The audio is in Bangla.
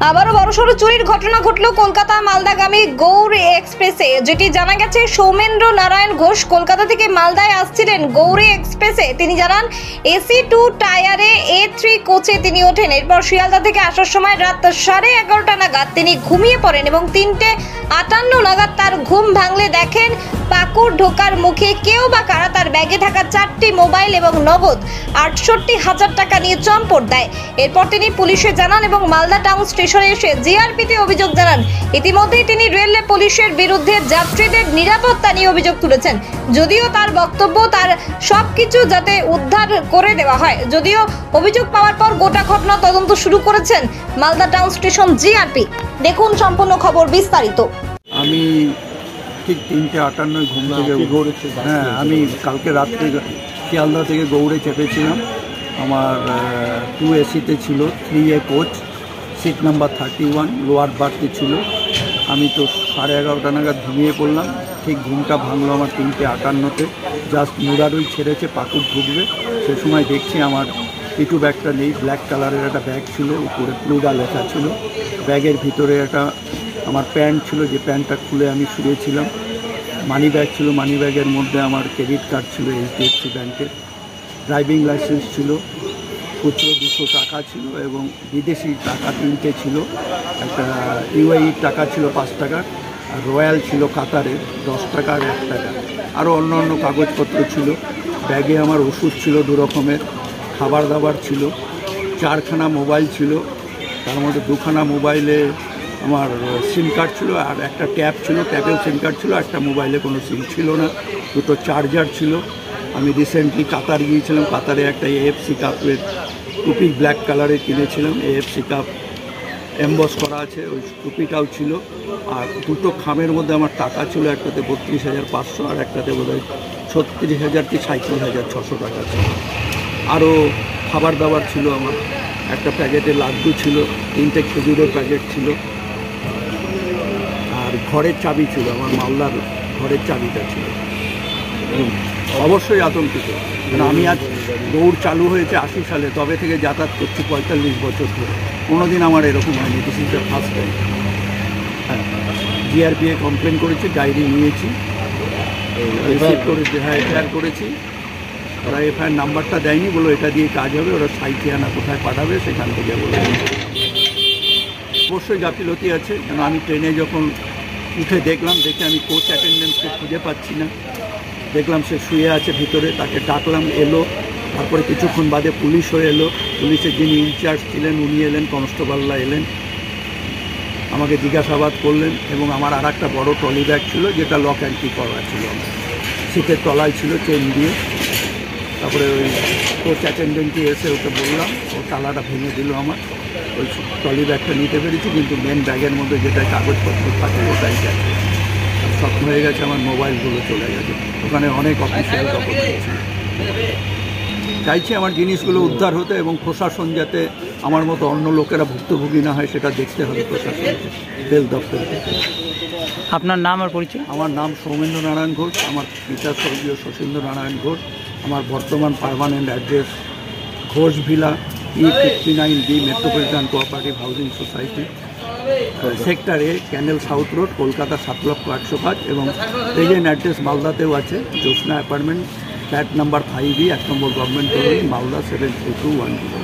আবারও বড়সড় চুরির ঘটনা ঘটল কলকাতা মালদাগামী গৌড় এক্সপ্রেসে। যেটি জানা গেছে, সৌমেন্দ্র নারায়ণ ঘোষ কলকাতা থেকে মালদায় আসছিলেন গৌড় এক্সপ্রেসে। তিনি জানান, AC2 টায়ারে A3 কোচে তিনি ওঠেন। এরপর শিয়ালদা থেকে আসার সময় রাত 11:30 নাগাদ তিনি ঘুমিয়ে পড়েন এবং 3:58 নাগাদ তার ঘুম ভাঙলে দেখেন পাকুড় ঢোকার মুখে কেউ বা কারা তার ব্যাগে থাকা 4টি মোবাইল এবং নগদ 68,000 টাকা নিয়ে চম্পট দেয়। এরপর তিনি পুলিশে জানান এবং মালদা টাউন স্টেশনে এসে জিআরপিতে অভিযোগ জানান। ইতিমধ্যেই তিনি রেলওয়ে পুলিশের বিরুদ্ধে যাত্রীদের নিরাপত্তা নিয়ে অভিযোগ তুলেছেন। যদিও তার বক্তব্য তার সবকিছু যাতে উদ্ধার করে দেওয়া হয়। যদিও অভিযোগ পাওয়ার পর গোটা ঘটনা তদন্ত শুরু করেছেন মালদা টাউন স্টেশন জিআরপি। দেখুন সম্পূর্ণ খবর বিস্তারিত। আমি ঠিক 3:58 ঘুম থেকে গৌড়ে, আমি কালকে রাত্রে শিয়ালদা থেকে গৌড়ে চেপেছিলাম। আমার 2 AC-তে ছিল, 3A coach, seat number 31, lower বার্থে ছিল। আমি তো 11:30 নাগাদ ঘুমিয়ে পড়লাম। ঠিক ঘুমটা ভাঙলো আমার 3:58-তে। জাস্ট মুরারুই ছেড়েছে, পাকুড় ঢুকবে, সে সময় দেখছি আমার পিটু ব্যাগটা নেই। ব্ল্যাক কালারের একটা ব্যাগ ছিল, উপরে প্লুডা লেখা ছিল। ব্যাগের ভিতরে একটা আমার প্যান্ট ছিল, যে প্যান্টটা খুলে আমি শুয়েছিলাম। মানি ব্যাগ ছিল, মানি ব্যাগের মধ্যে আমার ক্রেডিট কার্ড ছিল HDFC ব্যাংকের, ড্রাইভিং লাইসেন্স ছিল, খুচরো 200 টাকা ছিল এবং বিদেশি টাকা 3টে ছিল। একটা UAE টাকা ছিল 5 টাকার, আর রয়্যাল ছিল কাতারের 10 টাকা আর 1 টাকা। আরও অন্য অন্য কাগজপত্র ছিল। ব্যাগে আমার ওষুধ ছিল 2 রকমের, খাবার দাবার ছিল, 4খানা মোবাইল ছিল। তার মধ্যে 2খানা মোবাইলে আমার সিম কার্ড ছিল, আর একটা ট্যাব ছিল, ট্যাবেও সিম কার্ড ছিল। একটা মোবাইলে কোনো সিম ছিল না। 2টো চার্জার ছিল। আমি রিসেন্টলি কাতার গিয়েছিলাম, কাতারে একটা AFC কাপের টুপি ব্ল্যাক কালারের কিনেছিলাম। AFC কাপ এমবস করা আছে, ওই টুপিটাও ছিল। আর 2টো খামের মধ্যে আমার টাকা ছিল, একটাতে 32,500 আর একটাতে বোধহয় 36,000 কি 37,600 টাকা ছিল। আরও খাবার দাবার ছিল আমার, একটা প্যাকেটে লাড্ডু ছিল, 3টে খেজুরের প্যাকেট ছিল, আর ঘরের চাবি ছিল, আমার মালদার ঘরের চাবিটা ছিল। অবশ্যই আতঙ্কিত, কারণ আমি আজ দৌড় চালু হয়েছে 80 সালে, তবে থেকে যাতায়াত করছি 45 বছর ধরে। কোনোদিন আমার এরকম হয়নি, this is the first time. হ্যাঁ, জিআরপিএ কমপ্লেন করেছি, ডায়েরি নিয়েছি, রিসিভ করেছি, হ্যাঁ এফআইআর করেছি। ওরা এফআইআর নাম্বারটা দেয়নি, বলো এটা দিয়ে কাজ হবে, ওরা সাইথিয়ানা কোথায় পাঠাবে সেখান থেকে বলে। অবশ্যই গাফিলতি আছে, কেন আমি ট্রেনে যখন উঠে দেখলাম, দেখে আমি কোচ অ্যাটেন্ডেন্টকে খুঁজে পাচ্ছি না। দেখলাম সে শুয়ে আছে ভিতরে, তাকে ডাকলাম, এলো। তারপরে কিছুক্ষণ বাদে পুলিশও এলো। পুলিশের যিনি ইনচার্জ ছিলেন উনি এলেন, কনস্টেবলরা এলেন, আমাকে জিজ্ঞাসাবাদ করলেন। এবং আমার আর একটা বড়ো ট্রলি ব্যাগ ছিল, যেটা লক অ্যান্ড কি করা ছিল, আমার সিটের তলায় ছিল চেন দিয়ে। তারপরে ওই কোচ অ্যাটেন্ডেন্টটি এসে ওকে বললাম, ও তালাটা ভেঙে দিল আমার। ওই ট্রলি ব্যাগটা নিতে পেরেছি, কিন্তু মেন ব্যাগের মধ্যে যেটা কাগজপত্র থাকে ওটাই গেছে। সব হয়ে গেছে, আমার মোবাইলগুলো চলে গেছে। ওখানে অনেক অফিসিয়াল ডকুমেন্ট ছিল। চাইছি আমার জিনিসগুলো উদ্ধার হতে, এবং প্রশাসন যাতে আমার মতো অন্য লোকেরা ভুক্তভোগী না হয় সেটা দেখতে হবে প্রশাসনকে, রেল দপ্তর থেকে। আপনার নাম আর পরিচয়? আমার নাম সৌমেন্দ্র নারায়ণ ঘোষ, আমার পিতা স্বর্গীয় শশীন্দ্র নারায়ণ ঘোষ। আমার বর্তমান permanent address Ghosh villa, E59B, metropolitan cooperative housing society, sector A, canal south road, Kolkata 7,01,005। এবং প্রেজেন্ট অ্যাড্রেস মালদাতেও আছে, Jyotsna apartment, flat number 5E, 1 নম্বর গভর্নমেন্ট কলোনি, মালদা 73210।